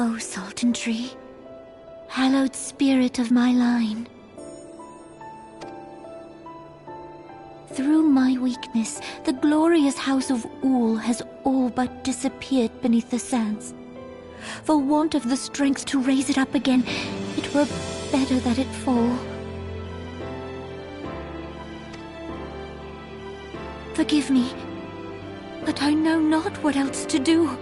O Sultan Tree, hallowed spirit of my line. Through my weakness, the glorious house of Ul has all but disappeared beneath the sands. For want of the strength to raise it up again, it were better that it fall. Forgive me, but I know not what else to do.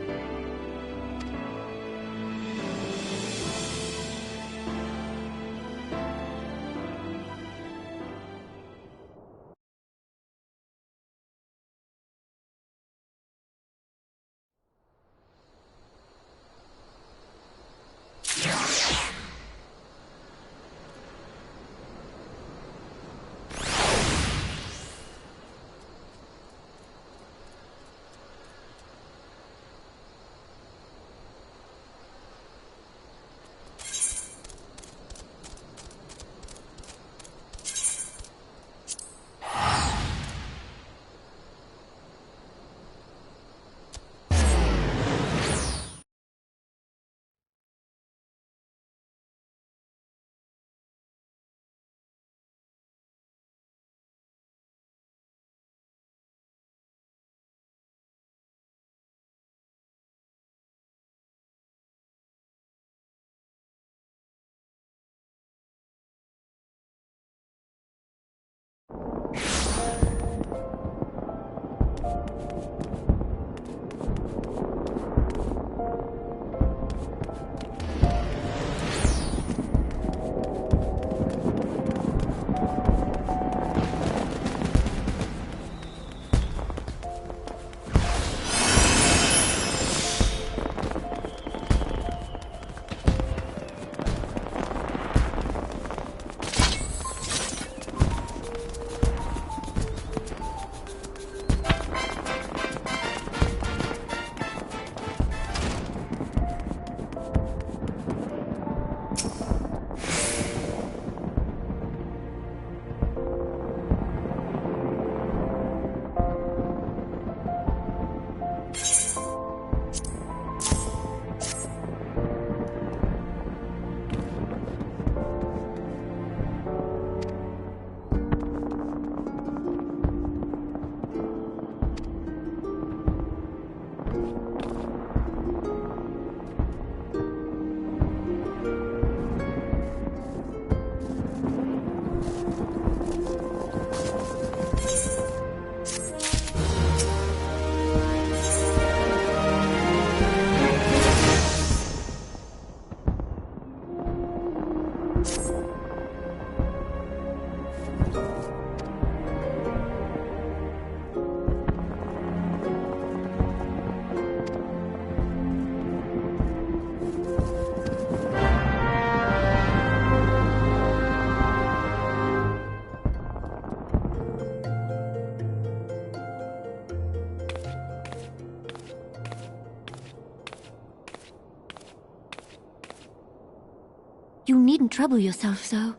You needn't trouble yourself so.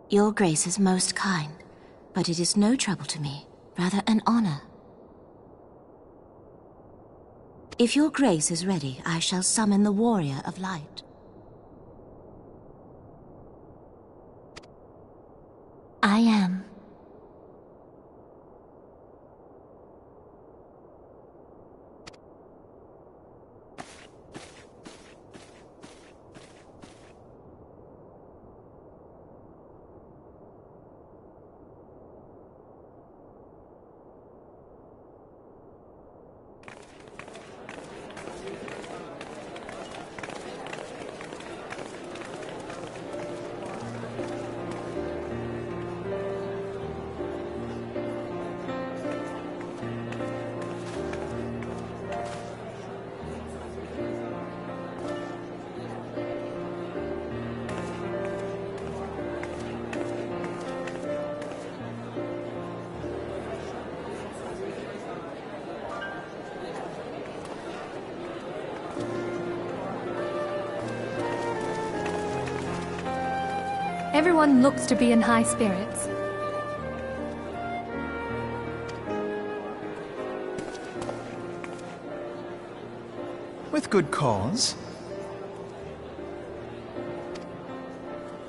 Your Grace is most kind, but it is no trouble to me, rather an honor. If your Grace is ready, I shall summon the Warrior of Light. I am. Everyone looks to be in high spirits. With good cause.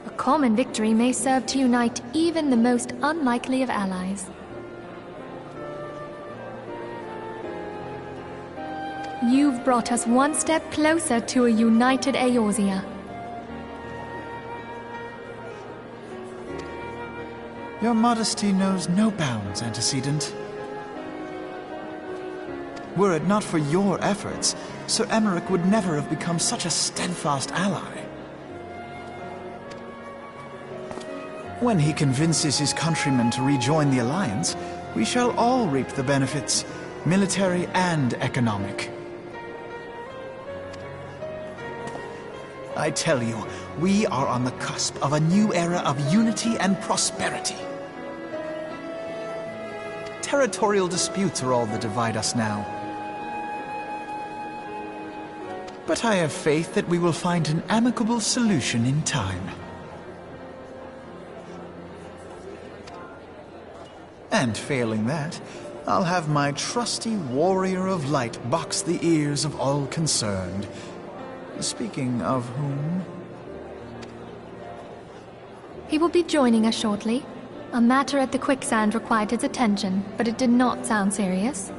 A common victory may serve to unite even the most unlikely of allies. You've brought us one step closer to a united Eorzea. Your modesty knows no bounds, Antecedent. Were it not for your efforts, Sir Emmerich would never have become such a steadfast ally. When he convinces his countrymen to rejoin the Alliance, we shall all reap the benefits, military and economic. I tell you, we are on the cusp of a new era of unity and prosperity. Territorial disputes are all that divide us now. But I have faith that we will find an amicable solution in time. And failing that, I'll have my trusty warrior of light box the ears of all concerned. Speaking of whom... He will be joining us shortly. A matter at the quicksand required his attention, but it did not sound serious.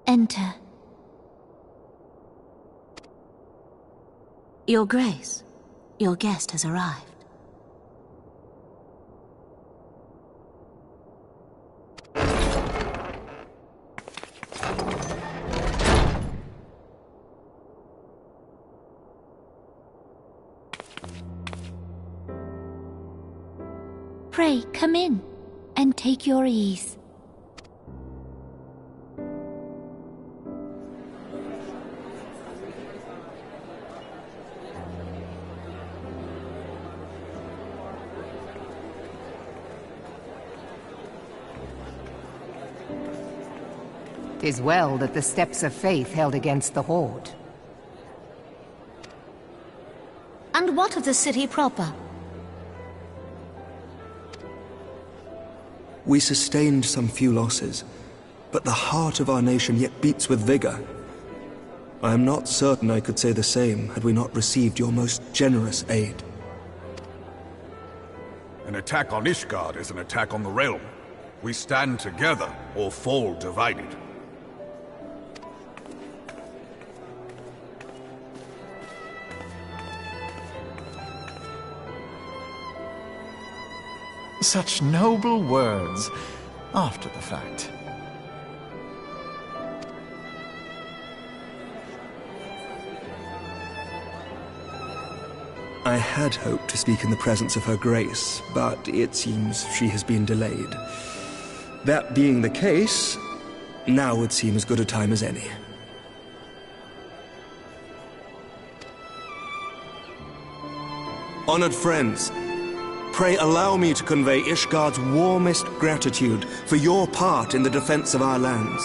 Enter. Your Grace, your guest has arrived. Pray, come in, and take your ease. 'Tis well that the steps of faith held against the Horde. And what of the city proper? We sustained some few losses, but the heart of our nation yet beats with vigor. I am not certain I could say the same had we not received your most generous aid. An attack on Ishgard is an attack on the realm. We stand together or fall divided. Such noble words after the fact. I had hoped to speak in the presence of Her Grace, but it seems she has been delayed. That being the case, now would seem as good a time as any. Honored friends, pray allow me to convey Ishgard's warmest gratitude for your part in the defense of our lands.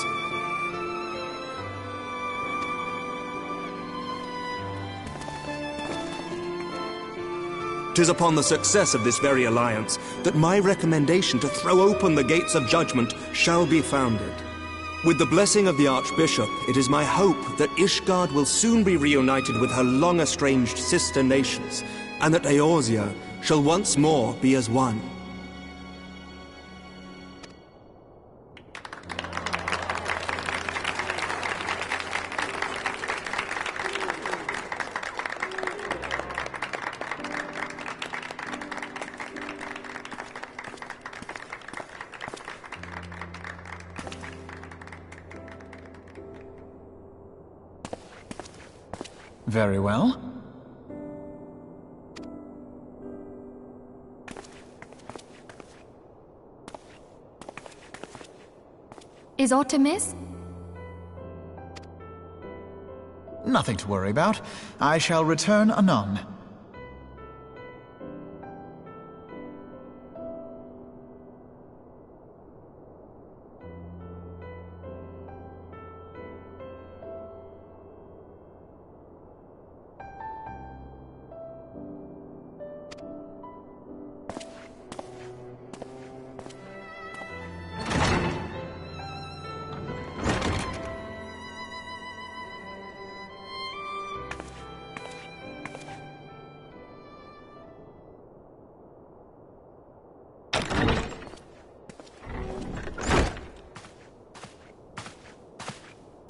'Tis upon the success of this very alliance that my recommendation to throw open the gates of judgment shall be founded. With the blessing of the Archbishop, it is my hope that Ishgard will soon be reunited with her long-estranged sister nations, and that Eorzea shall once more be as one. Very well. Is aught amiss? Nothing to worry about. I shall return anon.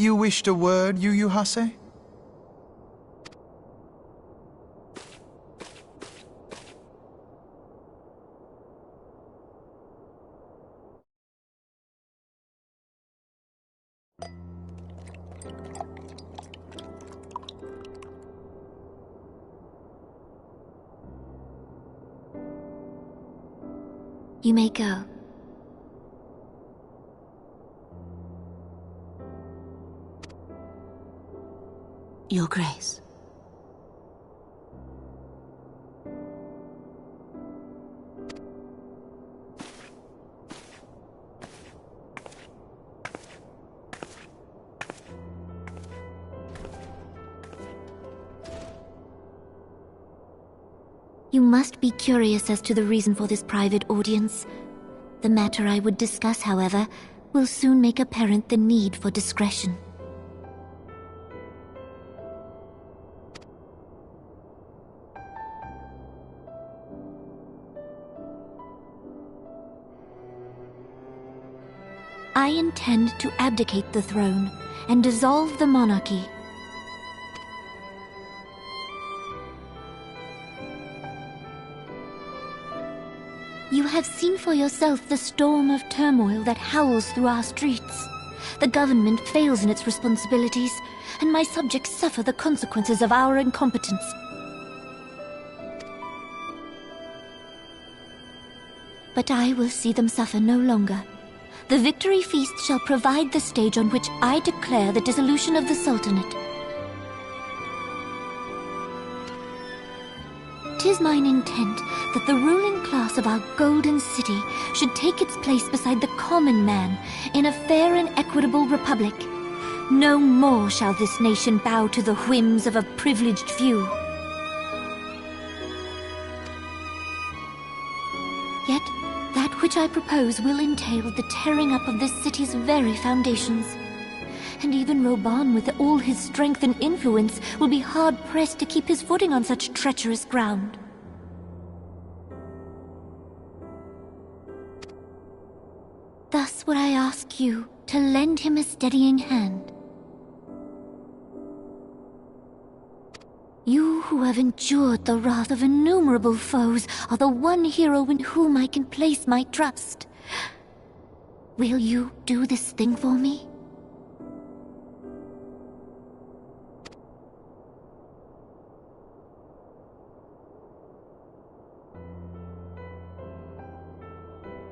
You wished a word, Yu Hase? You may go. Your Grace. You must be curious as to the reason for this private audience. The matter I would discuss, however, will soon make apparent the need for discretion. I intend to abdicate the throne and dissolve the monarchy. You have seen for yourself the storm of turmoil that howls through our streets. The government fails in its responsibilities, and my subjects suffer the consequences of our incompetence. But I will see them suffer no longer. The victory feast shall provide the stage on which I declare the dissolution of the Sultanate. 'Tis mine intent that the ruling class of our golden city should take its place beside the common man in a fair and equitable republic. No more shall this nation bow to the whims of a privileged few. Yet, that which I propose will entail the tearing up of this city's very foundations. And even Reborn, with all his strength and influence, will be hard-pressed to keep his footing on such treacherous ground. Thus would I ask you to lend him a steadying hand. You who have endured the wrath of innumerable foes are the one hero in whom I can place my trust. Will you do this thing for me?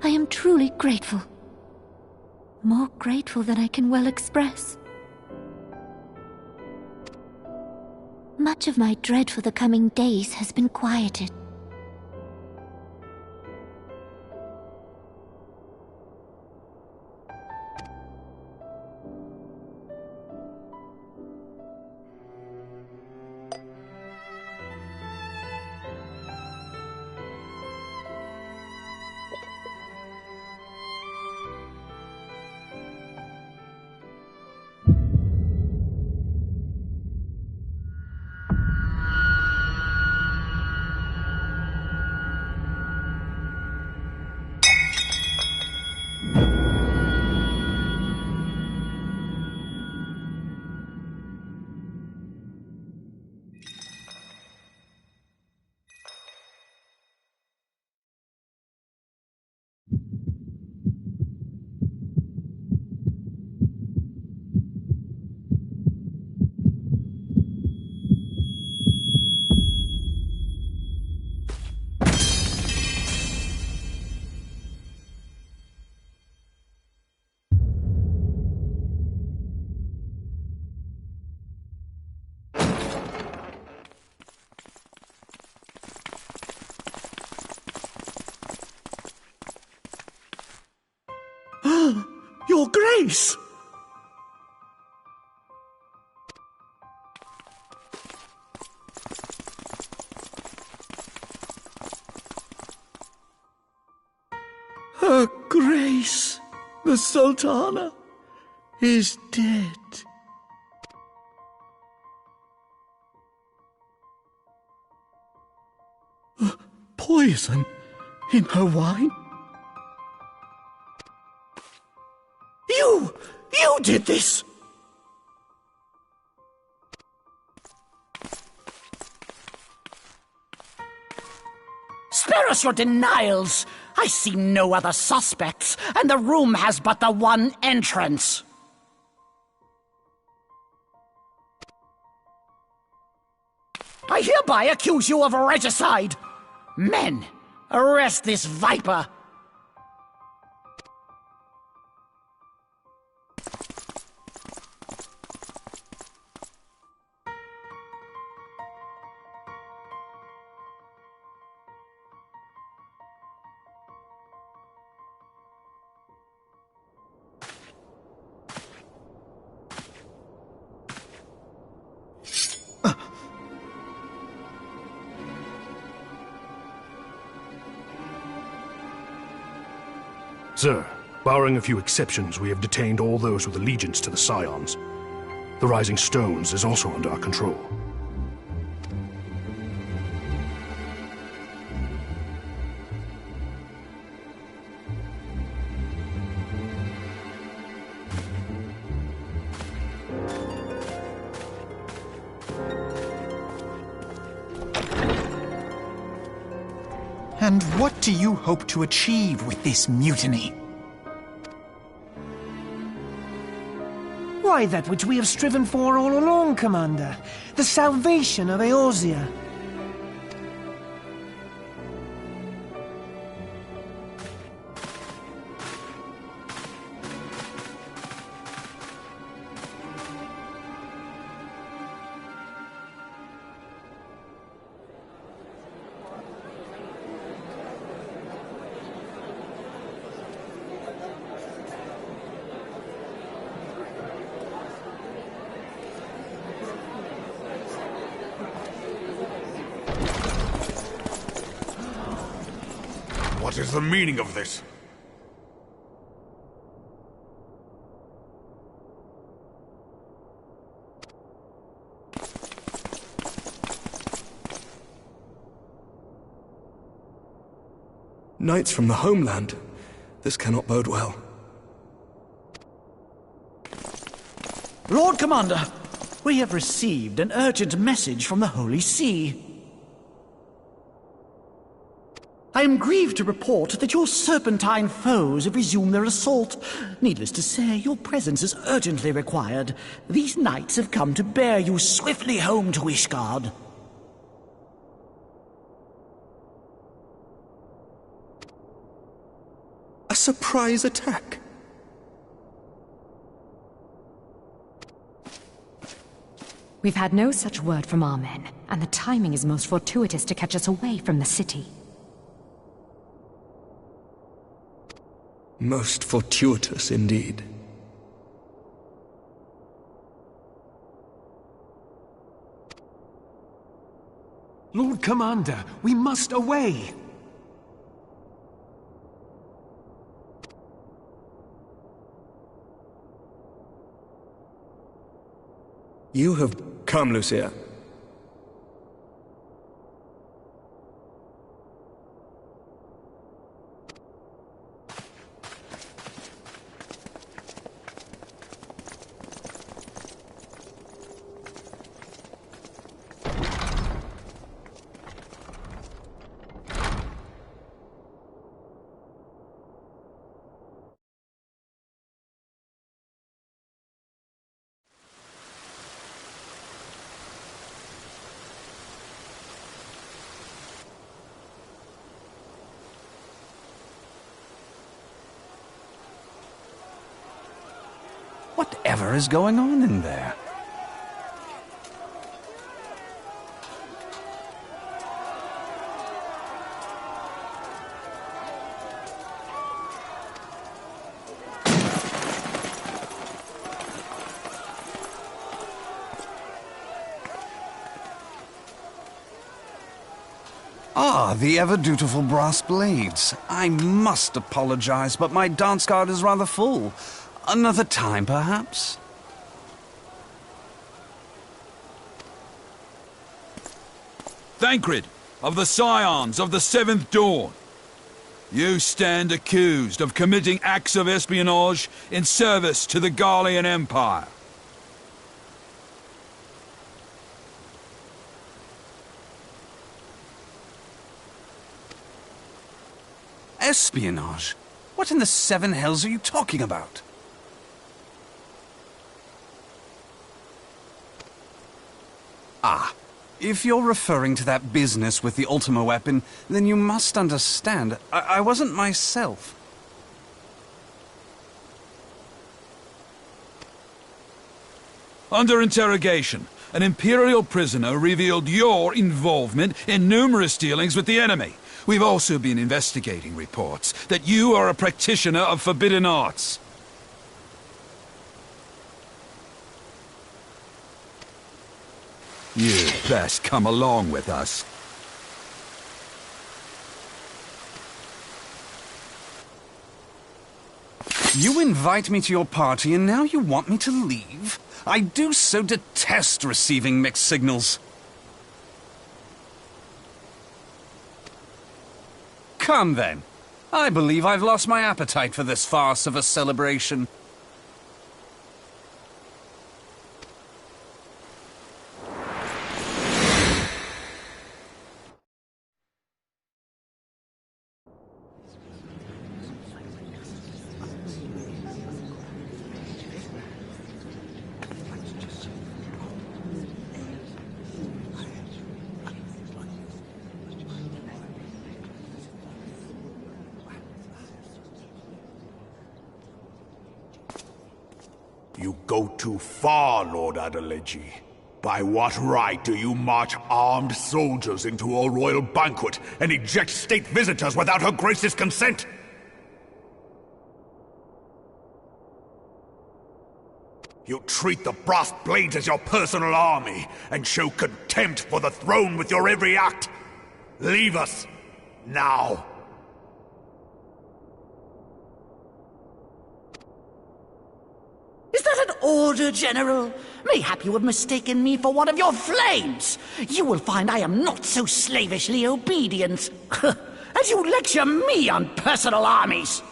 I am truly grateful. More grateful than I can well express. Much of my dread for the coming days has been quieted. Your Grace! Her Grace, the Sultana, is dead. Poison in her wine? You did this! Spare us your denials! I see no other suspects, and the room has but the one entrance. I hereby accuse you of regicide! Men, arrest this viper! Sir, barring a few exceptions, we have detained all those with allegiance to the Scions. The Rising Stones is also under our control. And what do you hope to achieve with this mutiny? Why, that which we have striven for all along, Commander. The salvation of Eorzea. What is the meaning of this? Knights from the homeland. This cannot bode well. Lord Commander, we have received an urgent message from the Holy See. I am grieved to report that your serpentine foes have resumed their assault. Needless to say, your presence is urgently required. These knights have come to bear you swiftly home to Ishgard. A surprise attack? We've had no such word from our men, and the timing is most fortuitous to catch us away from the city. Most fortuitous indeed. Lord Commander, we must away! You have come, Lucia. Whatever is going on in there? Ah, the ever-dutiful brass blades. I must apologize, but my dance card is rather full. Another time, perhaps? Thancred, of the Scions of the Seventh Dawn. You stand accused of committing acts of espionage in service to the Garlean Empire. Espionage? What in the seven hells are you talking about? Ah, if you're referring to that business with the Ultima weapon, then you must understand, I wasn't myself. Under interrogation, an Imperial prisoner revealed your involvement in numerous dealings with the enemy. We've also been investigating reports that you are a practitioner of forbidden arts. You'd best come along with us. You invite me to your party and now you want me to leave? I do so detest receiving mixed signals. Come then. I believe I've lost my appetite for this farce of a celebration. You go too far, Lord Adeleji. By what right do you march armed soldiers into a royal banquet and eject state visitors without her grace's consent? You treat the brass blades as your personal army and show contempt for the throne with your every act. Leave us, now. soldier general. Mayhap you have mistaken me for one of your flames. You will find I am not so slavishly obedient. As you lecture me on personal armies.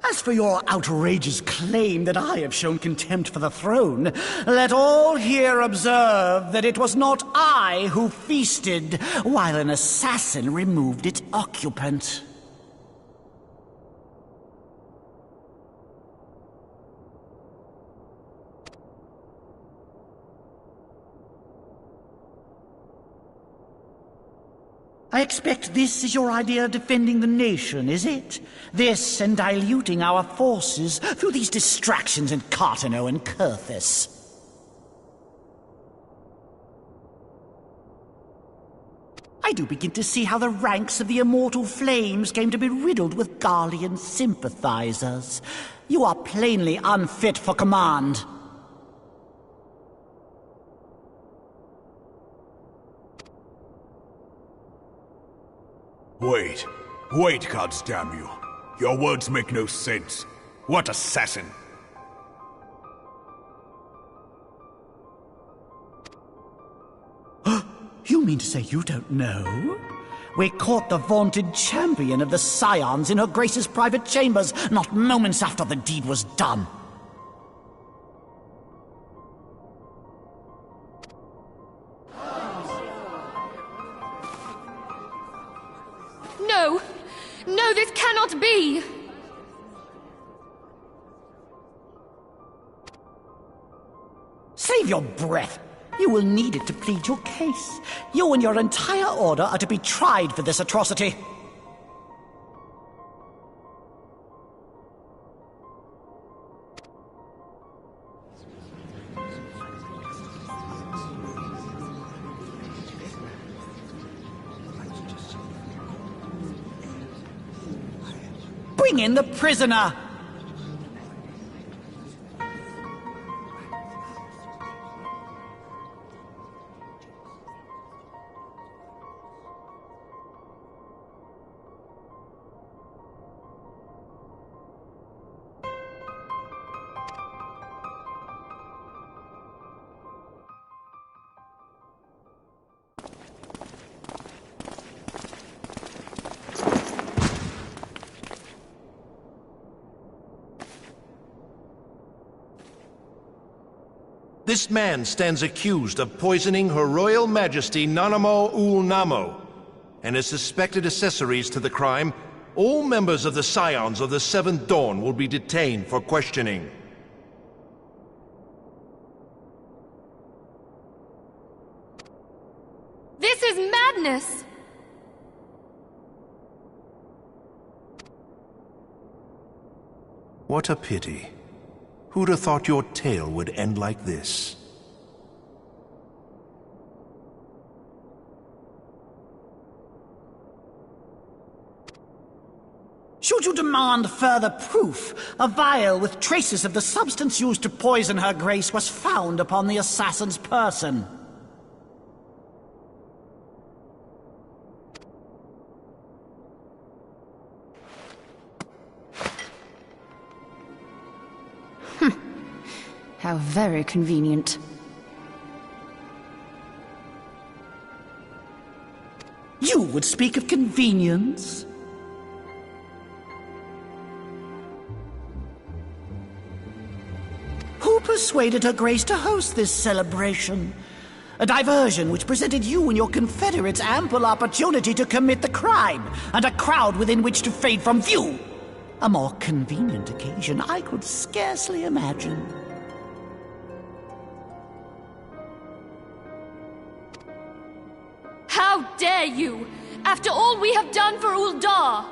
As for your outrageous claim that I have shown contempt for the throne, let all here observe that it was not I who feasted while an assassin removed its occupant. I expect this is your idea of defending the nation, is it? This and diluting our forces through these distractions in Cartano and Kurthis. I do begin to see how the ranks of the Immortal Flames came to be riddled with Garlean sympathizers. You are plainly unfit for command. Wait, goddamn you. Your words make no sense. What assassin? You mean to say you don't know? We caught the vaunted champion of the Scions in her Grace's private chambers, not moments after the deed was done. No! No, this cannot be! Save your breath. You will need it to plead your case. You and your entire order are to be tried for this atrocity. Bring in the prisoner! This man stands accused of poisoning Her Royal Majesty Nanamo Ul Namo, and as suspected accessories to the crime, all members of the Scions of the Seventh Dawn will be detained for questioning. This is madness! What a pity. Who'd have thought your tale would end like this? Should you demand further proof, a vial with traces of the substance used to poison Her Grace was found upon the assassin's person. How very convenient. You would speak of convenience? Who persuaded Her Grace to host this celebration? A diversion which presented you and your confederates ample opportunity to commit the crime, and a crowd within which to fade from view. A more convenient occasion I could scarcely imagine. How dare you! After all we have done for Uldar!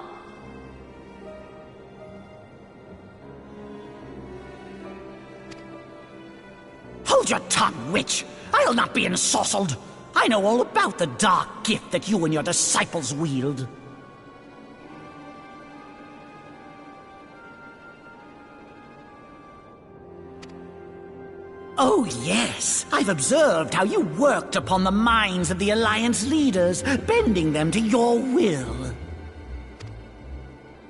Hold your tongue, witch! I'll not be ensorcelled! I know all about the dark gift that you and your disciples wield. Oh, yes. I've observed how you worked upon the minds of the Alliance leaders, bending them to your will.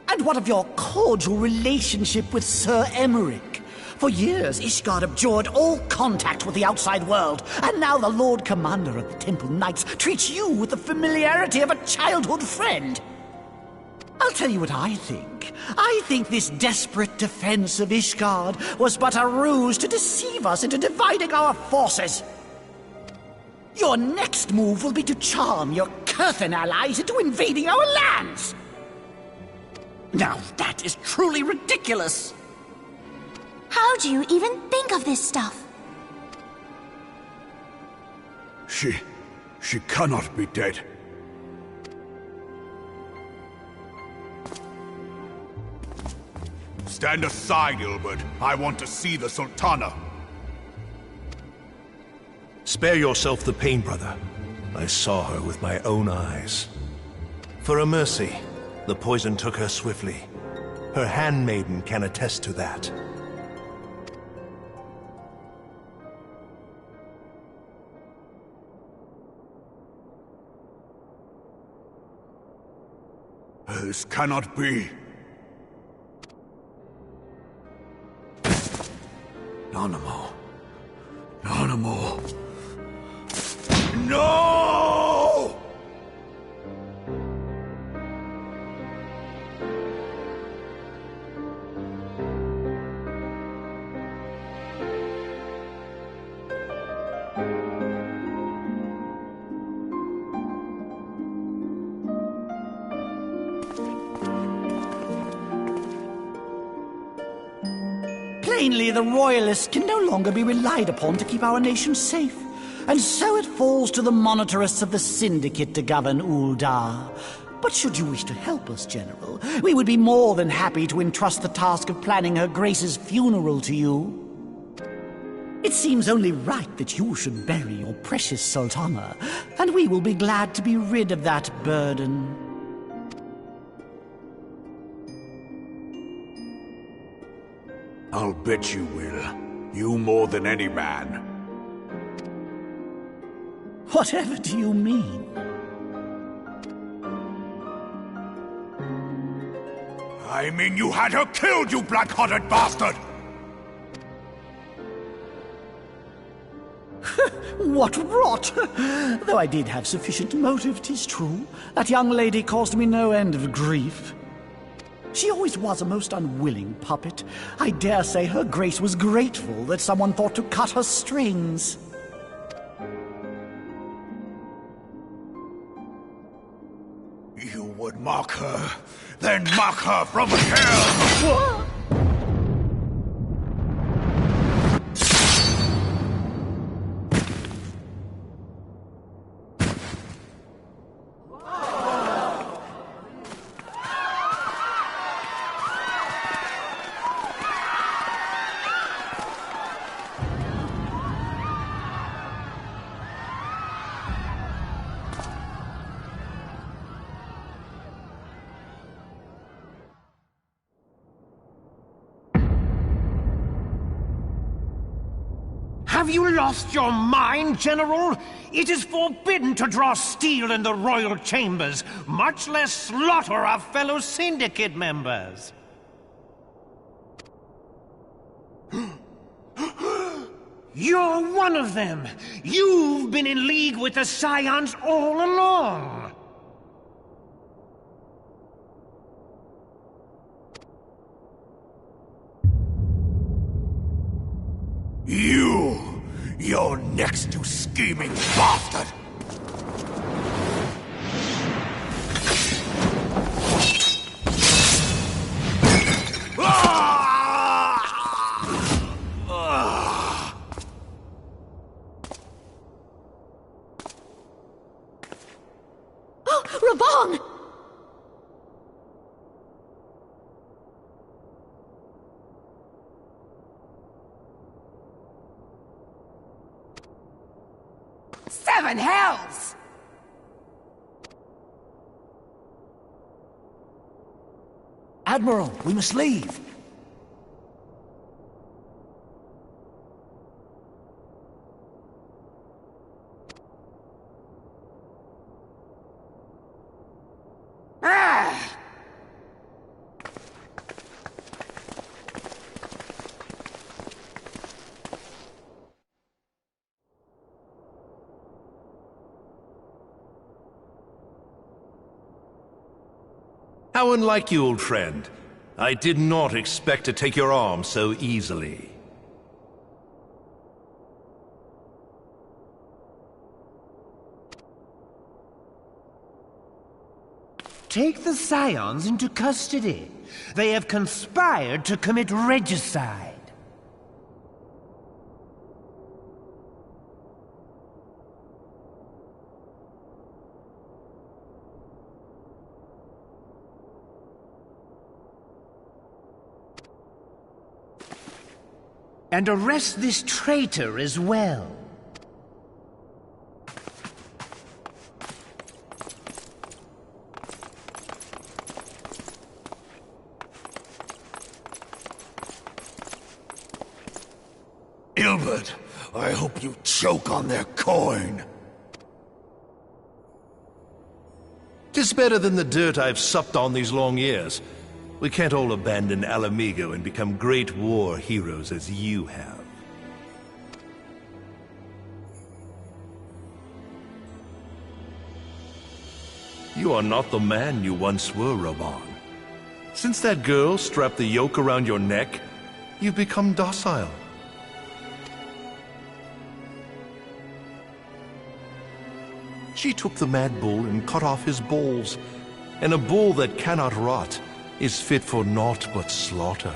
And And what of your cordial relationship with Sir Emmerich? For years, Ishgard abjured all contact with the outside world, and now the Lord Commander of the Temple Knights treats you with the familiarity of a childhood friend. I'll tell you what I think. I think this desperate defense of Ishgard was but a ruse to deceive us into dividing our forces. Your next move will be to charm your Kurthan allies into invading our lands. Now that is truly ridiculous. How do you even think of this stuff? She cannot be dead. Stand aside, Ilbert. I want to see the Sultana. Spare yourself the pain, brother. I saw her with my own eyes. For a mercy, the poison took her swiftly. Her handmaiden can attest to that. This cannot be. Nanamo. Nanamo. No! Plainly, the Royalists can no longer be relied upon to keep our nation safe. And so it falls to the monitorists of the Syndicate to govern Uldar. But should you wish to help us, General, we would be more than happy to entrust the task of planning Her Grace's funeral to you. It seems only right that you should bury your precious Sultana, and we will be glad to be rid of that burden. I'll bet you will. You more than any man. Whatever do you mean? I mean you had her killed, you black-hearted bastard! What rot! Though I did have sufficient motive, 'tis true. That young lady caused me no end of grief. She always was a most unwilling puppet. I dare say Her Grace was grateful that someone thought to cut her strings. You would mock her, then mock her from hell! What? Have you lost your mind, General? It is forbidden to draw steel in the royal chambers, much less slaughter our fellow Syndicate members. You're one of them! You've been in league with the Scions all along! You're next, you scheming bastard! Oh, Reborn! Seven hells! Admiral, we must leave. How unlike you, old friend. I did not expect to take your arm so easily. Take the Scions into custody. They have conspired to commit regicide. And arrest this traitor as well. Ilbert, I hope you choke on their coin. 'Tis better than the dirt I've supped on these long years. We can't all abandon Alamigo and become great war heroes as you have. You are not the man you once were, Reborn. Since that girl strapped the yoke around your neck, you've become docile. She took the mad bull and cut off his balls, and a bull that cannot rot is fit for naught but slaughter.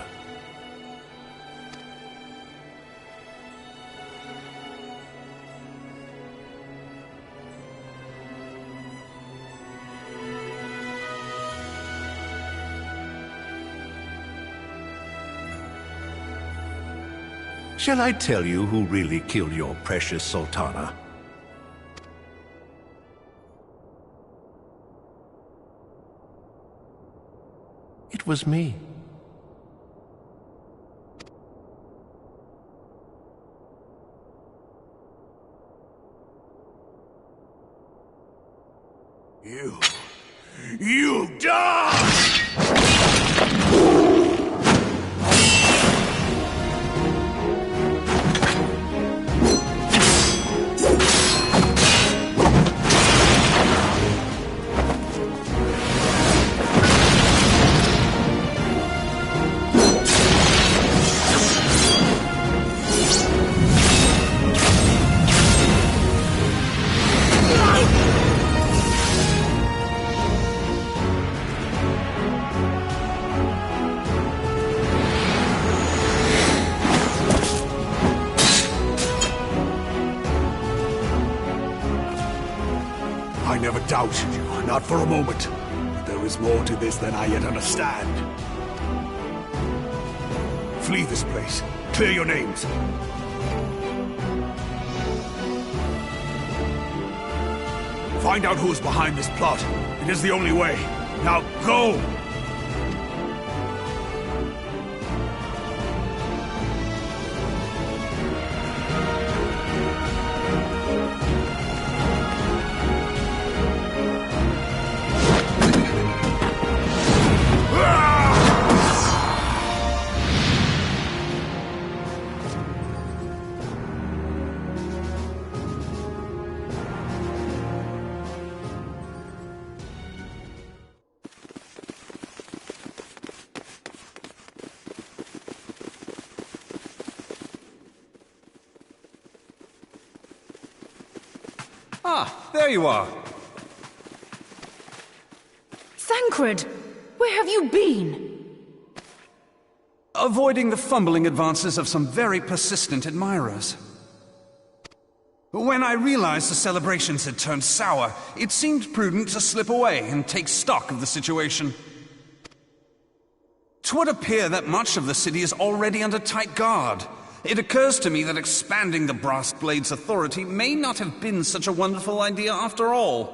Shall I tell you who really killed your precious Sultana? It was me. You die! I never doubted you, not for a moment. But there is more to this than I yet understand. Flee this place. Clear your names. Find out who is behind this plot. It is the only way. Now go! Ah, there you are. Thancred! Where have you been? Avoiding the fumbling advances of some very persistent admirers. When I realized the celebrations had turned sour, it seemed prudent to slip away and take stock of the situation. 'Twould appear that much of the city is already under tight guard. It occurs to me that expanding the Brass Blade's authority may not have been such a wonderful idea after all.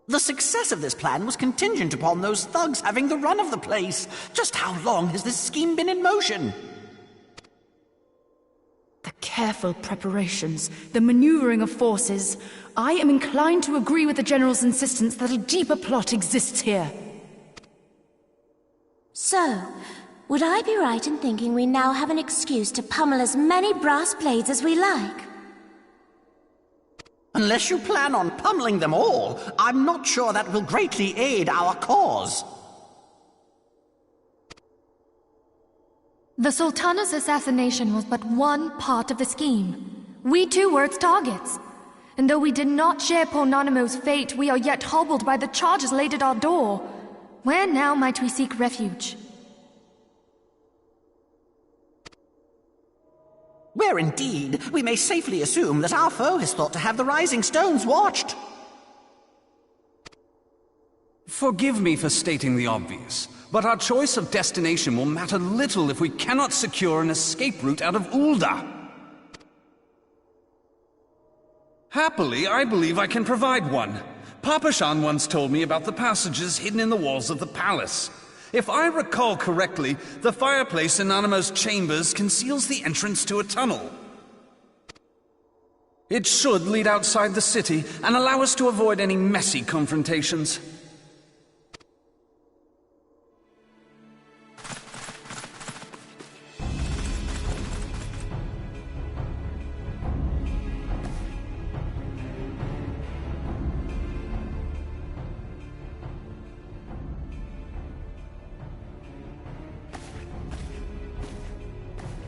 The success of this plan was contingent upon those thugs having the run of the place. Just how long has this scheme been in motion? The careful preparations, the maneuvering of forces. I am inclined to agree with the General's insistence that a deeper plot exists here. So, would I be right in thinking we now have an excuse to pummel as many brass blades as we like? Unless you plan on pummeling them all, I'm not sure that will greatly aid our cause. The Sultana's assassination was but one part of the scheme. We too were its targets. And though we did not share poor Nanamo's fate, we are yet hobbled by the charges laid at our door. Where now might we seek refuge? Where indeed, we may safely assume that our foe is thought to have the rising stones watched. Forgive me for stating the obvious, but our choice of destination will matter little if we cannot secure an escape route out of Ul'dah. Happily, I believe I can provide one. Papashan once told me about the passages hidden in the walls of the palace. If I recall correctly, the fireplace in Nanamo's chambers conceals the entrance to a tunnel. It should lead outside the city and allow us to avoid any messy confrontations.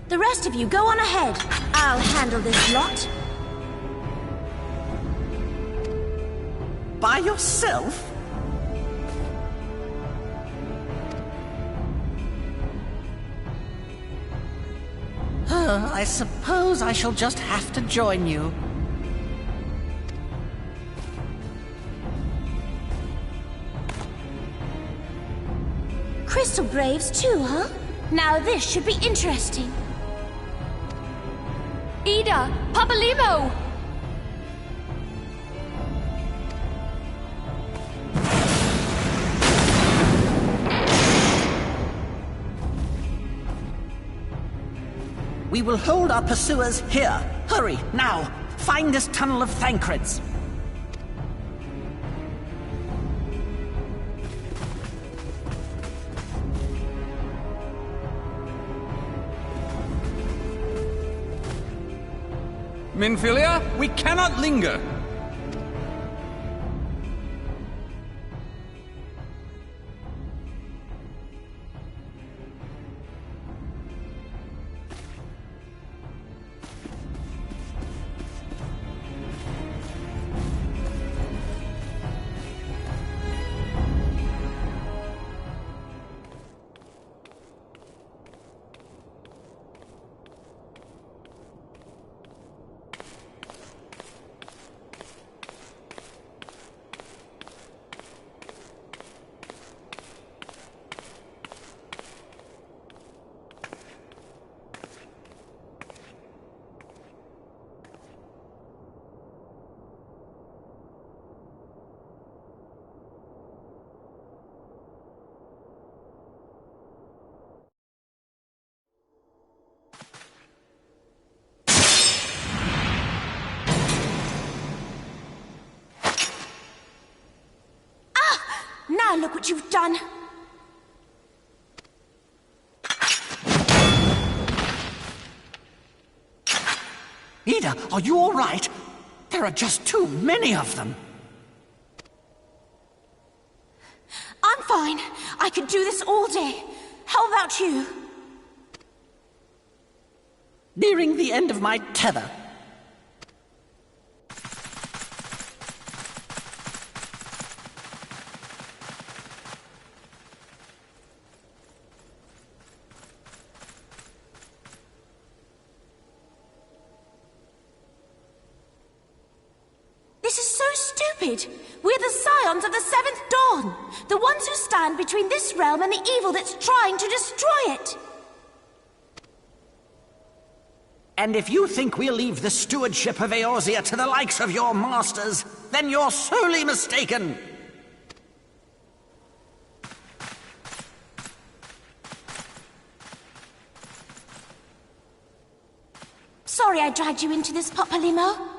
The rest of you, go on ahead. I'll handle this lot. By yourself? I suppose I shall just have to join you. Crystal Braves too, huh? Now this should be interesting. Ida! Papalimo! We will hold our pursuers here. Hurry, now! Find this tunnel of Thancred's. Minfilia, we cannot linger! Now look what you've done. Ida, are you all right? There are just too many of them. I'm fine. I could do this all day. How about you? Nearing the end of my tether. This is so stupid. We're the scions of the Seventh Dawn. The ones who stand between this realm and the evil that's trying to destroy it. And if you think we'll leave the stewardship of Eorzea to the likes of your masters, then you're sorely mistaken. Sorry I dragged you into this, Papalimo.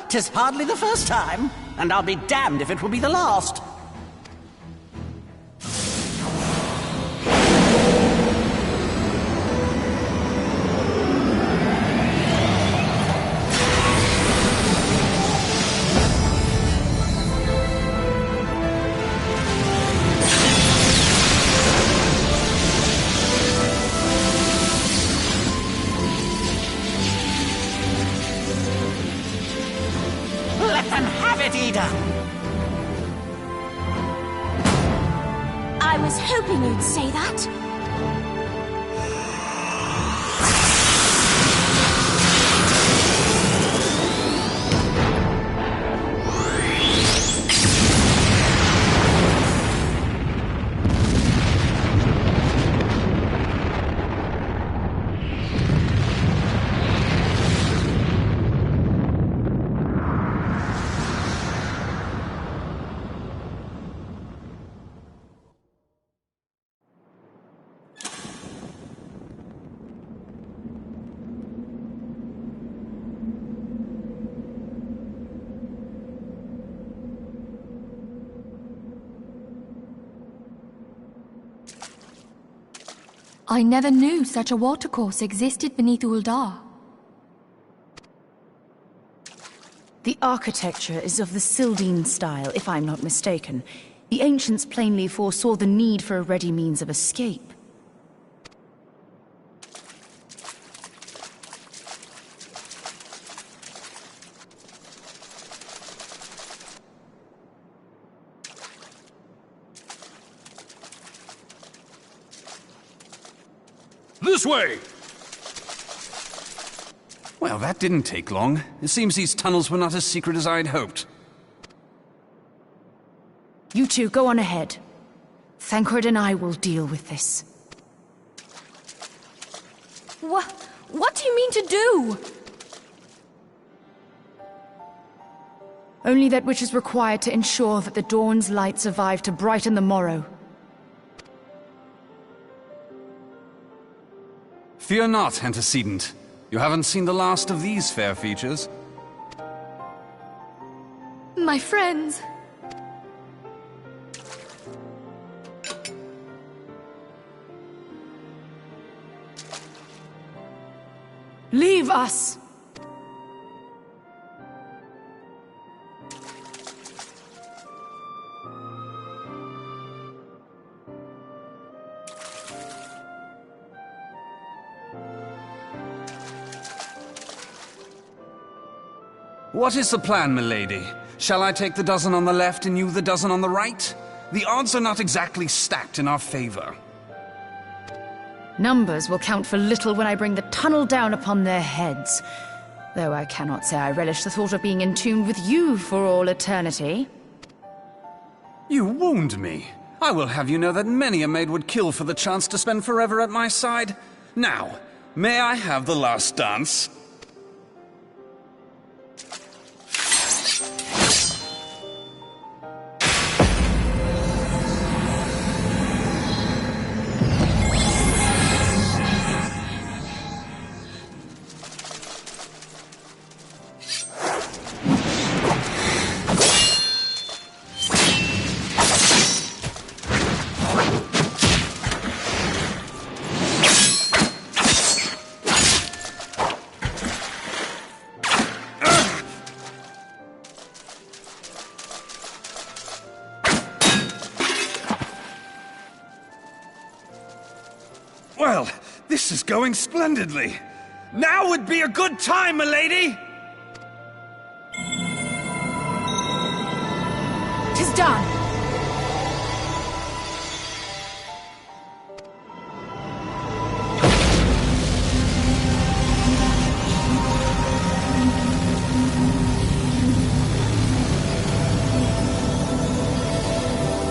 'Tis hardly the first time, and I'll be damned if it will be the last. can have it, Ida! I was hoping you'd say that. I never knew such a watercourse existed beneath Uldar. The architecture is of the Sildine style, if I'm not mistaken. The ancients plainly foresaw the need for a ready means of escape. This way! Well, that didn't take long. It seems these tunnels were not as secret as I'd hoped. You two, go on ahead. Thancred and I will deal with this. What do you mean to do? Only that which is required to ensure that the dawn's light survive to brighten the morrow. Fear not, antecedent. You haven't seen the last of these fair features. My friends. Leave us! What is the plan, milady? Shall I take the dozen on the left and you the dozen on the right? The odds are not exactly stacked in our favor. Numbers will count for little when I bring the tunnel down upon their heads. Though I cannot say I relish the thought of being entombed with you for all eternity. You wound me. I will have you know that many a maid would kill for the chance to spend forever at my side. Now, may I have the last dance? Well, this is going splendidly. Now would be a good time, milady! 'Tis done!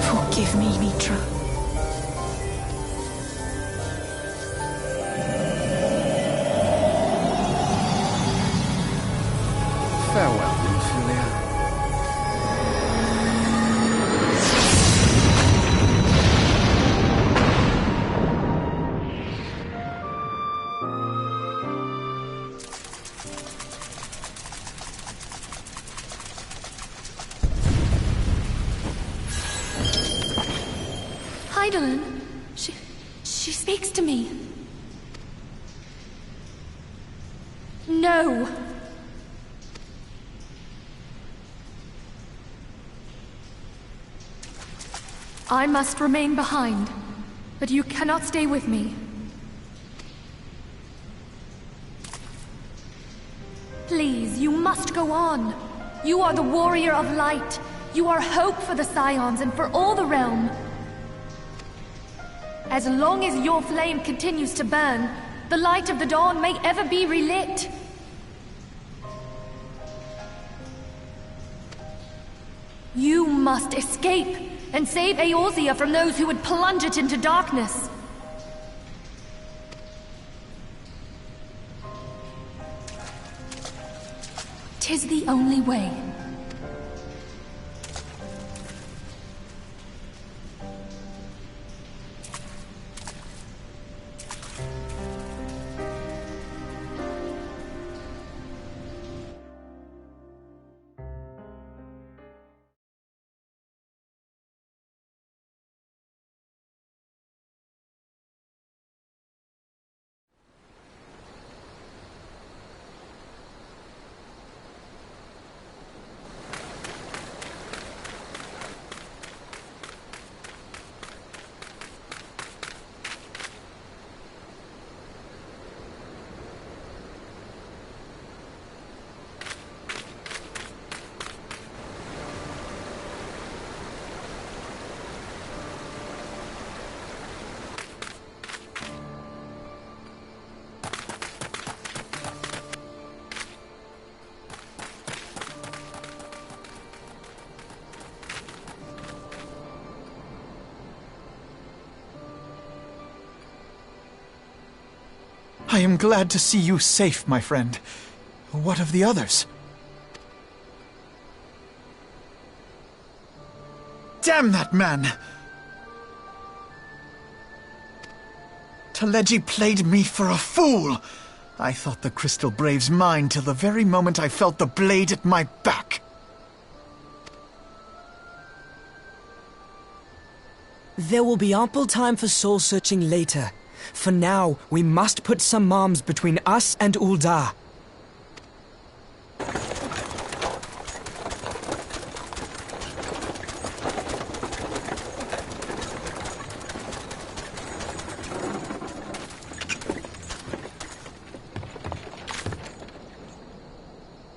Forgive me, Mitra. Farewell, Nymphalia. Hydaelyn, she speaks to me. No! I must remain behind, but you cannot stay with me. Please, you must go on. You are the warrior of light. You are hope for the Scions and for all the realm. As long as your flame continues to burn, the light of the dawn may ever be relit. You must escape and save Eorzea from those who would plunge it into darkness. "'Tis the only way. I am glad to see you safe, my friend. What of the others? Damn that man! Taleji played me for a fool! I thought the Crystal Brave's mine till the very moment I felt the blade at my back. There will be ample time for soul-searching later. For now, we must put some arms between us and Ul'dah.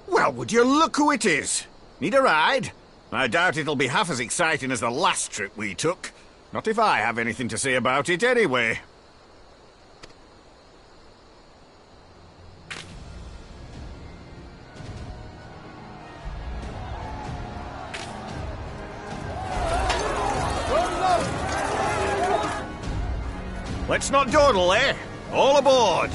Well, would you look who it is? Need a ride? I doubt it'll be half as exciting as the last trip we took. Not if I have anything to say about it anyway. Let's not dawdle, eh? All aboard!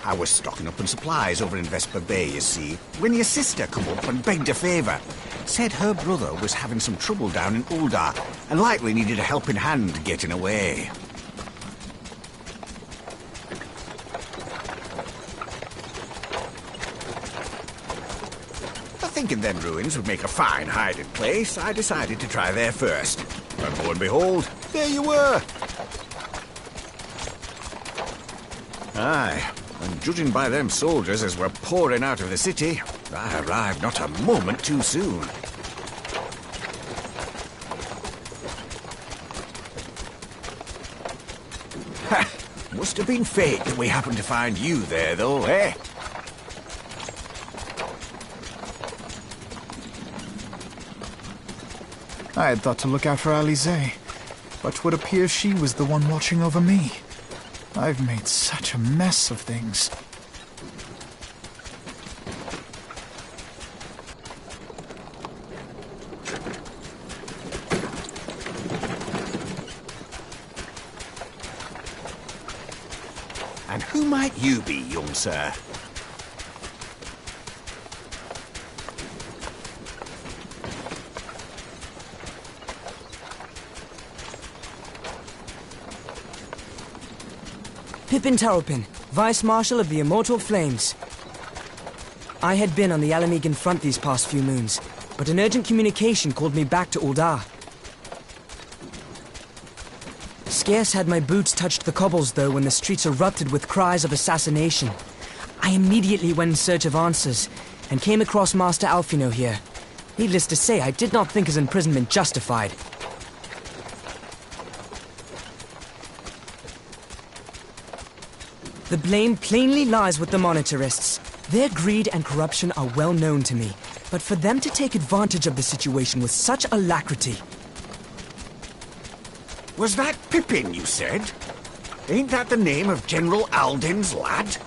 I was stocking up on supplies over in Vesper Bay, you see, when your sister come up and begged a favour. Said her brother was having some trouble down in Ul'dah, and likely needed a helping hand getting away. Thinking them ruins would make a fine hiding place, I decided to try there first. And lo and behold, there you were! Aye. And judging by them soldiers as were pouring out of the city, I arrived not a moment too soon. Ha! Must have been fate that we happened to find you there, though, eh? I had thought to look out for Alize, but would appear she was the one watching over me. I've made such a mess of things. might you be, young sir? Pippin Taropin, Vice Marshal of the Immortal Flames. I had been on the Alamegan front these past few moons, but an urgent communication called me back to Uldar. Scarce had my boots touched the cobbles, though, when the streets erupted with cries of assassination. I immediately went in search of answers, and came across Master Alfino here. Needless to say, I did not think his imprisonment justified. The blame plainly lies with the Monitarists. Their greed and corruption are well known to me, but for them to take advantage of the situation with such alacrity... Was that Pippin, you said? Ain't that the name of General Alden's lad?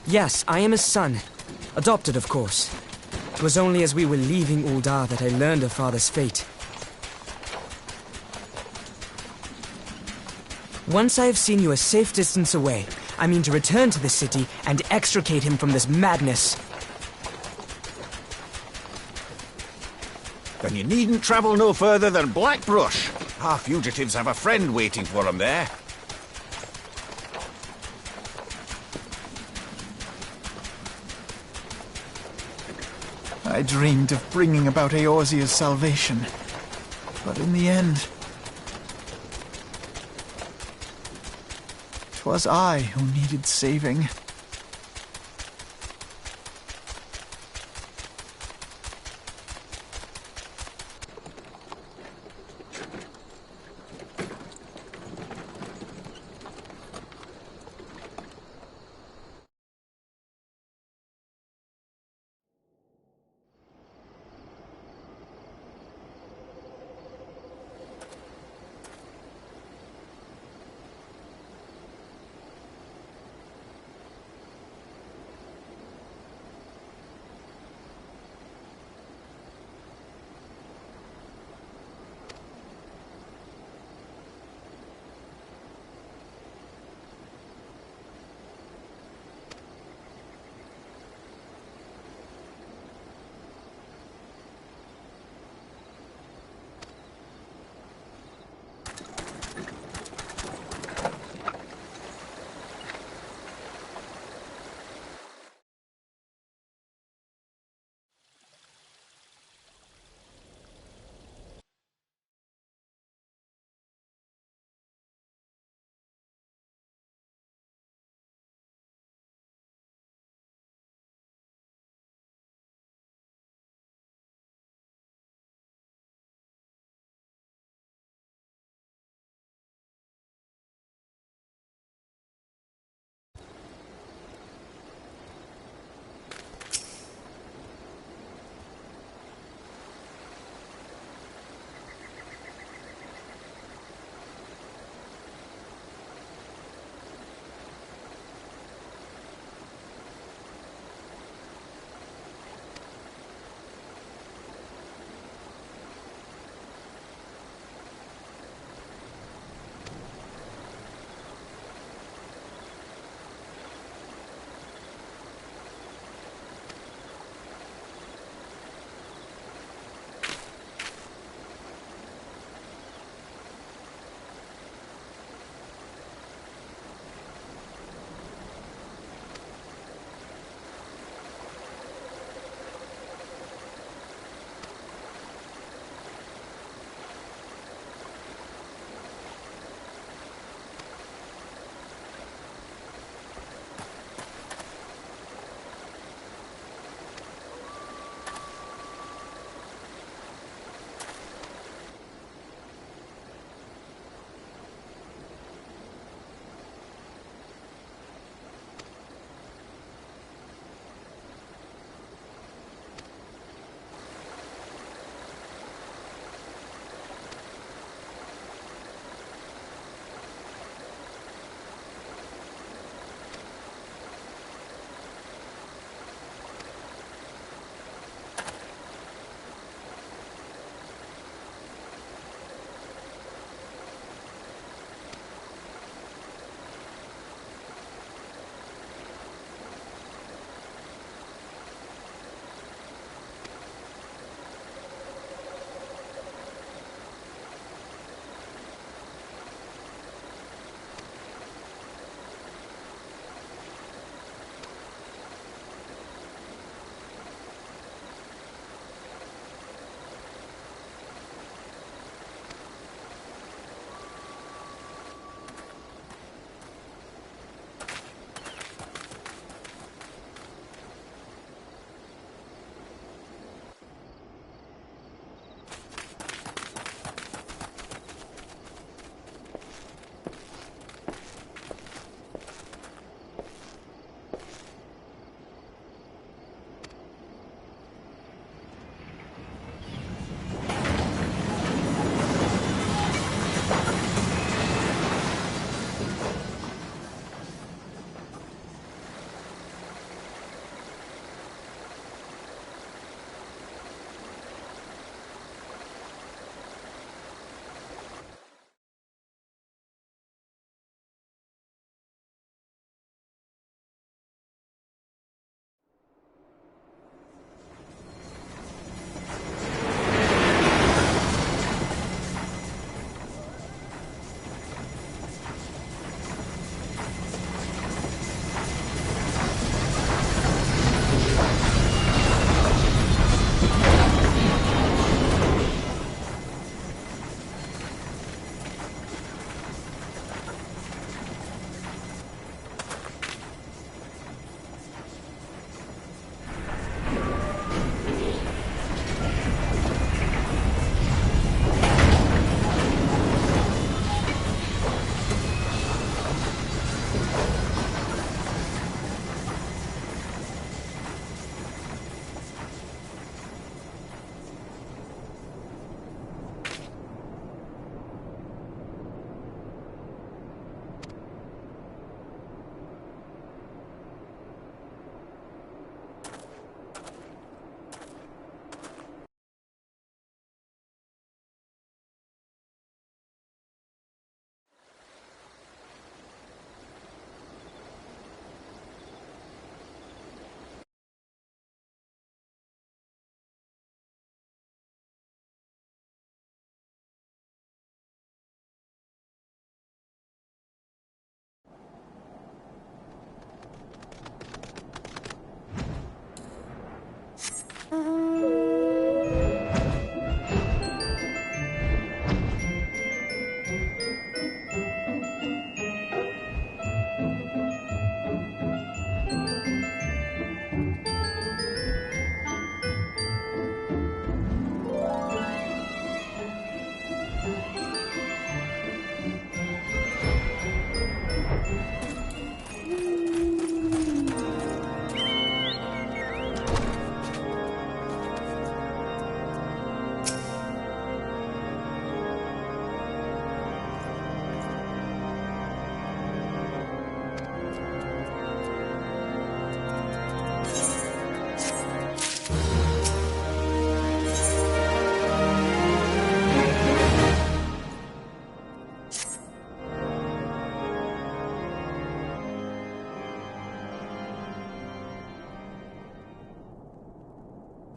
Yes, I am his son. Adopted, of course. It was only as we were leaving Uldar that I learned of father's fate. Once I have seen you a safe distance away, I mean to return to the city and extricate him from this madness. Then you needn't travel no further than Blackbrush. Our fugitives have a friend waiting for them there. I dreamed of bringing about Eorzea's salvation, but in the end... 'twas I who needed saving.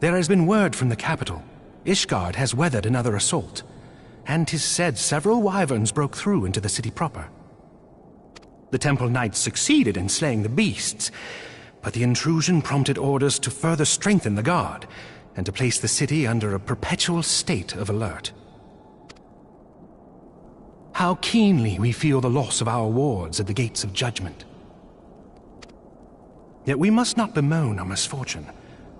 There has been word from the capital. Ishgard has weathered another assault, and 'tis said several wyverns broke through into the city proper. The Temple Knights succeeded in slaying the beasts, but the intrusion prompted orders to further strengthen the guard, and to place the city under a perpetual state of alert. How keenly we feel the loss of our wards at the Gates of Judgment. Yet we must not bemoan our misfortune.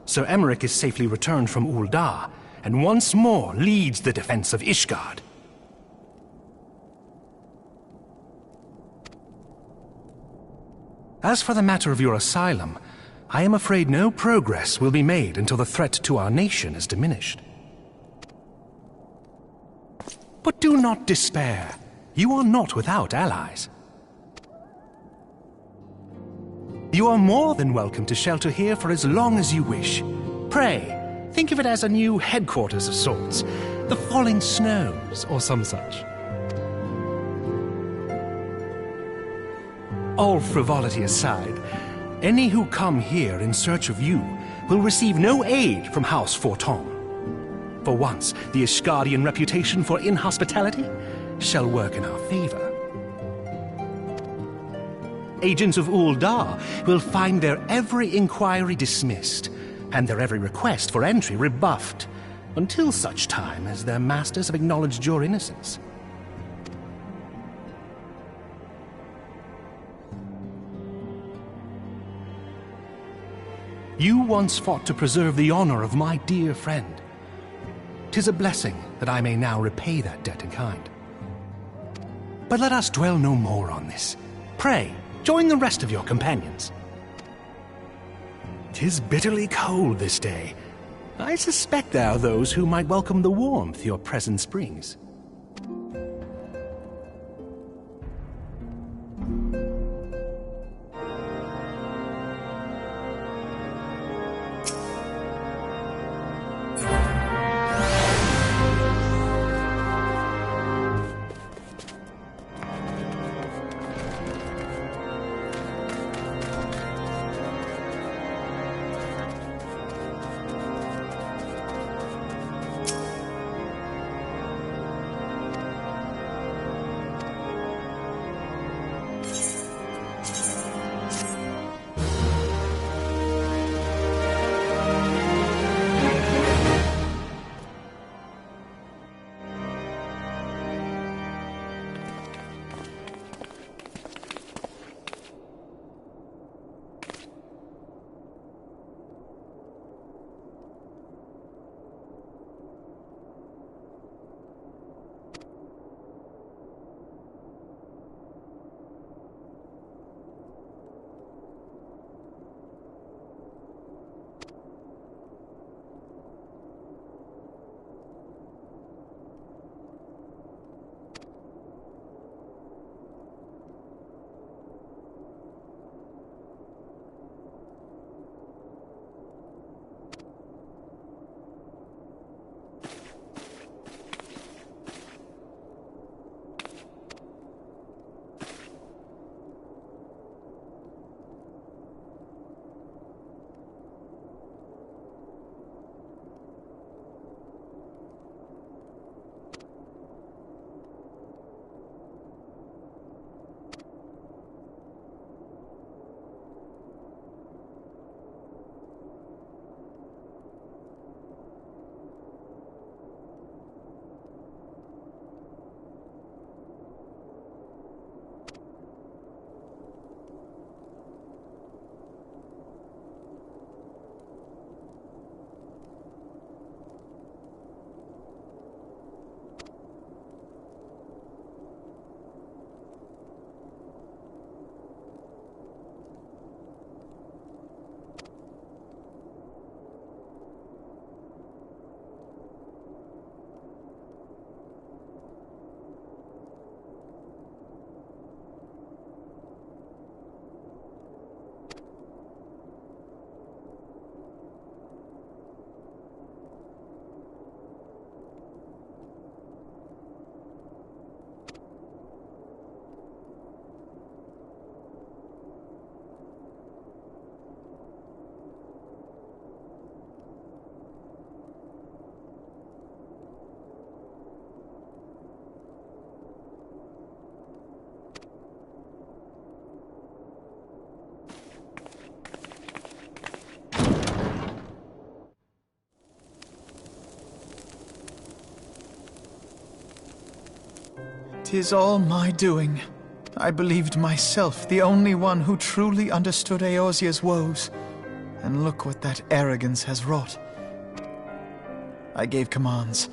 Sir Emmerich is safely returned from Ul'dah, and once more leads the defense of Ishgard. As for the matter of your asylum, I am afraid no progress will be made until the threat to our nation is diminished. But do not despair. You are not without allies. You are more than welcome to shelter here for as long as you wish. Pray, think of it as a new headquarters of sorts. The Falling Snows, or some such. All frivolity aside, any who come here in search of you will receive no aid from House Forton. For once, the Ishgardian reputation for inhospitality shall work in our favor. Agents of Ul'dah will find their every inquiry dismissed, and their every request for entry rebuffed, until such time as their masters have acknowledged your innocence. You once fought to preserve the honor of my dear friend. 'Tis a blessing that I may now repay that debt in kind. But let us dwell no more on this. Pray, join the rest of your companions. 'Tis bitterly cold this day. I suspect there are those who might welcome the warmth your presence brings. 'Tis all my doing. I believed myself the only one who truly understood Eorzea's woes. And look what that arrogance has wrought. I gave commands,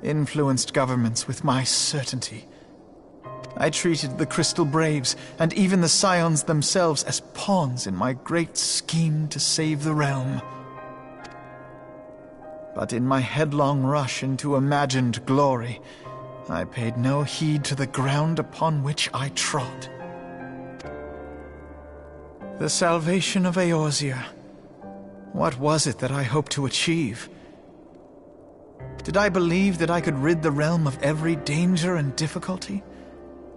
influenced governments with my certainty. I treated the Crystal Braves and even the Scions themselves as pawns in my great scheme to save the realm. But in my headlong rush into imagined glory, I paid no heed to the ground upon which I trod. The salvation of Eorzea. What was it that I hoped to achieve? Did I believe that I could rid the realm of every danger and difficulty?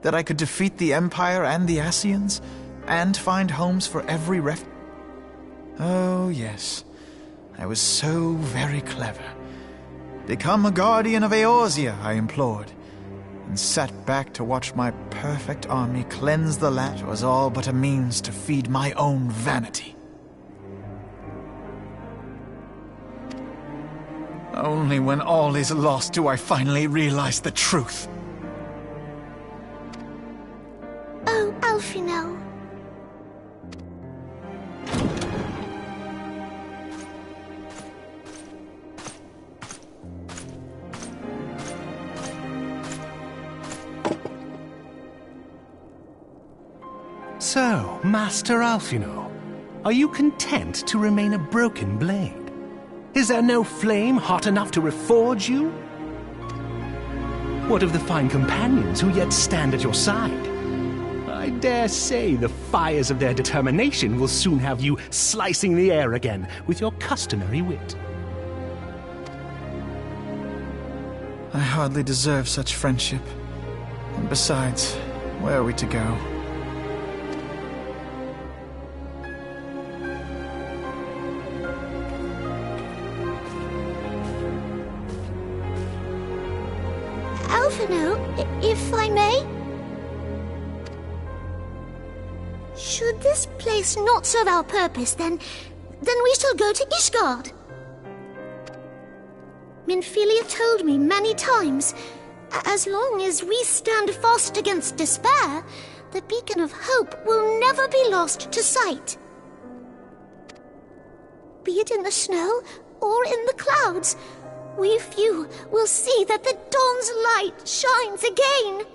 That I could defeat the Empire and the Ascians, and find homes for every Oh, yes. I was so very clever. Become a guardian of Eorzea, I implored, and sat back to watch my perfect army cleanse the land. Was all but a means to feed my own vanity. Only when all is lost do I finally realize the truth. Oh, Alphinaud. So, Master Alphinaud, are you content to remain a broken blade? Is there no flame hot enough to reforge you? What of the fine companions who yet stand at your side? I dare say the fires of their determination will soon have you slicing the air again with your customary wit. I hardly deserve such friendship. And besides, where are we to go? Alphinaud, if I may? Should this place not serve our purpose, then we shall go to Ishgard. Minfilia told me many times, as long as we stand fast against despair, the beacon of hope will never be lost to sight. Be it in the snow or in the clouds, we few will see that the dawn's light shines again.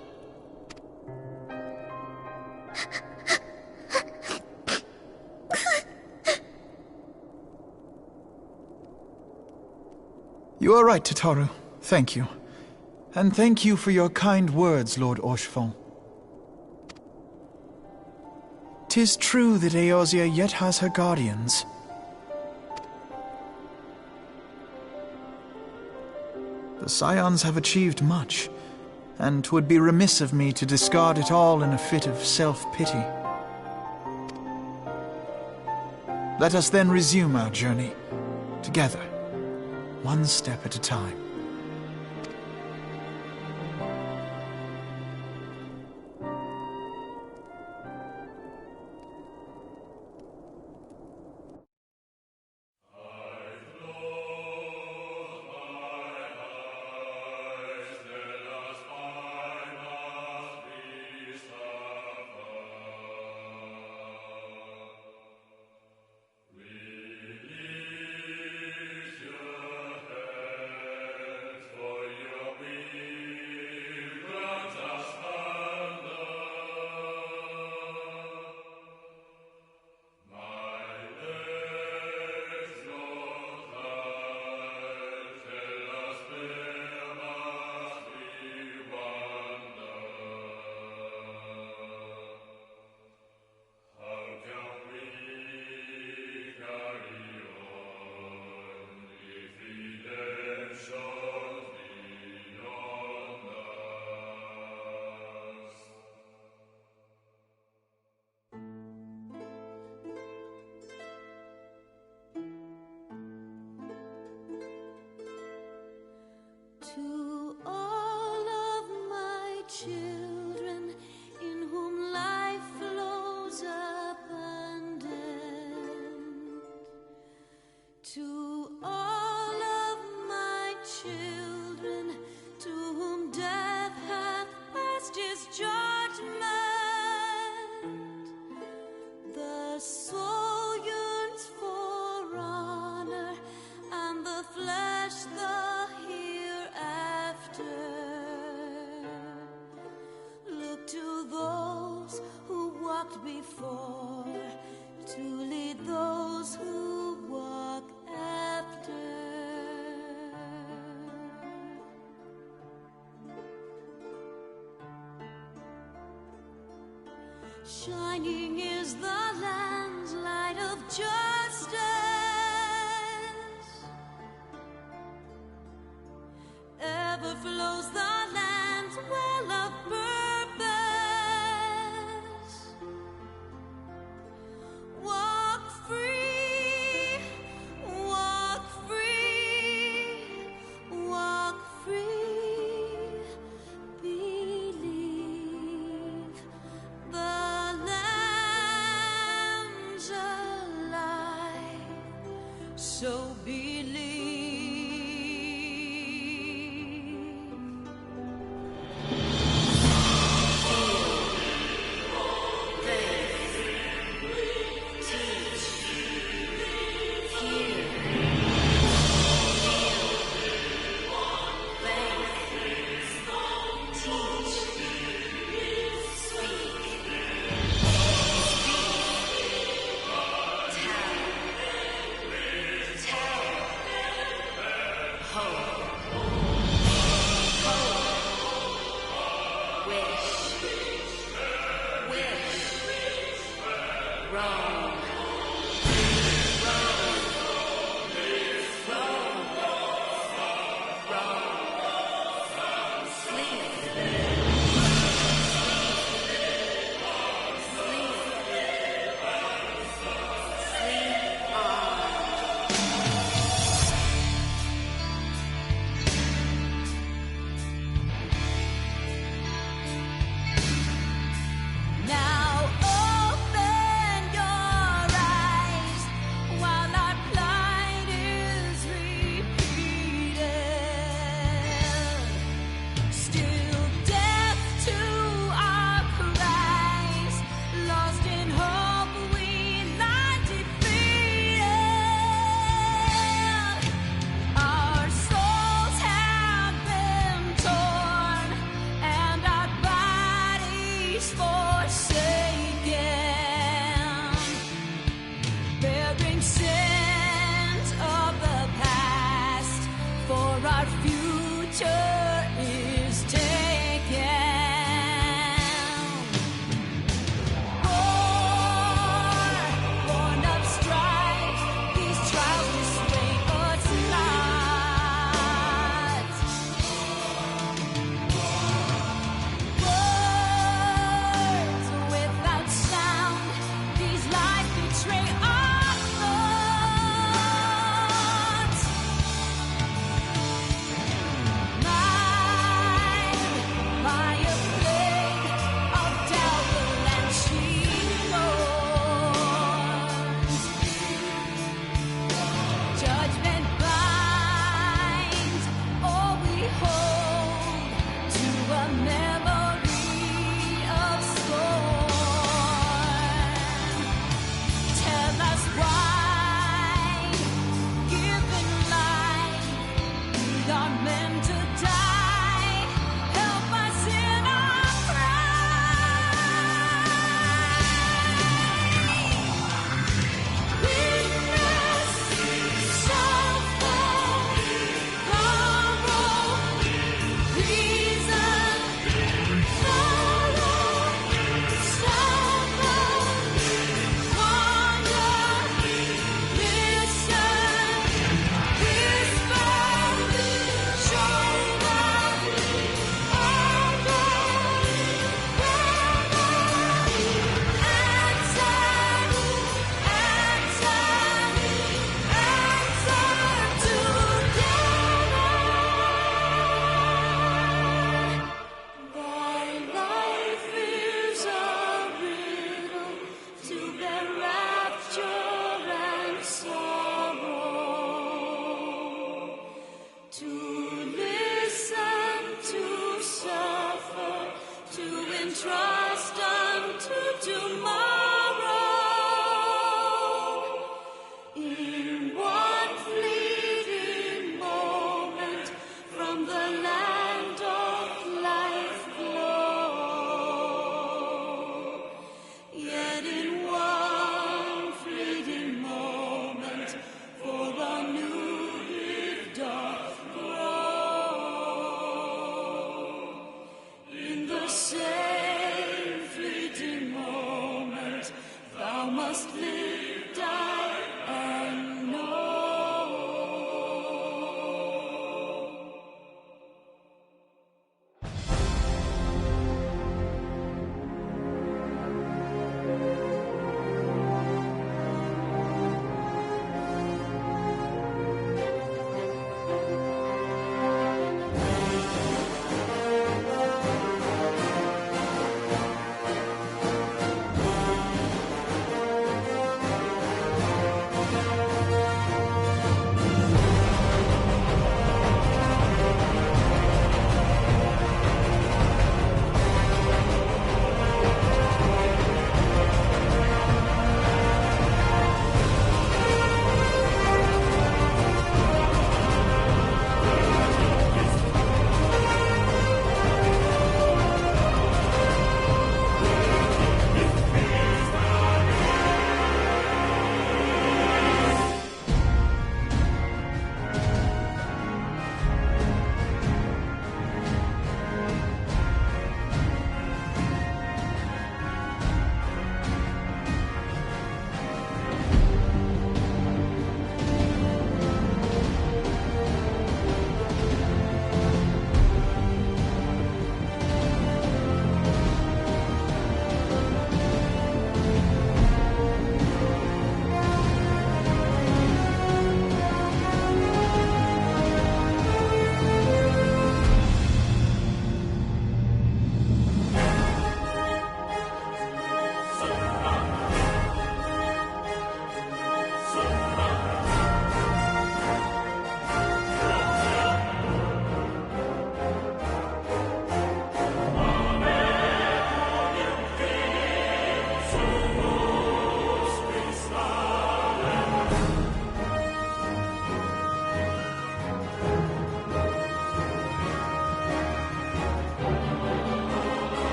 You are right, Tataru. Thank you. And thank you for your kind words, Lord Orchefon. 'Tis true that Eorzea yet has her guardians. The Scions have achieved much, and 'twould be remiss of me to discard it all in a fit of self-pity. Let us then resume our journey, together, one step at a time. Next is judgment. The soul yearns for honor, and the flesh the hereafter. Look to those who walked before, to lead those who walk after. Shining is the land's light of justice. Ever flows the land's well of purpose. Walk free, walk free, walk free. Believe the Lamb's alive, so believe.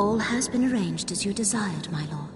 All has been arranged as you desired, my lord.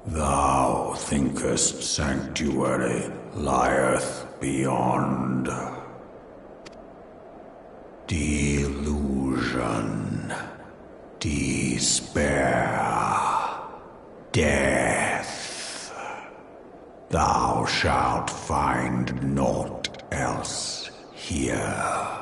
Thou thinkest sanctuary lieth beyond. Delusion, despair, death. Thou shalt find naught else here.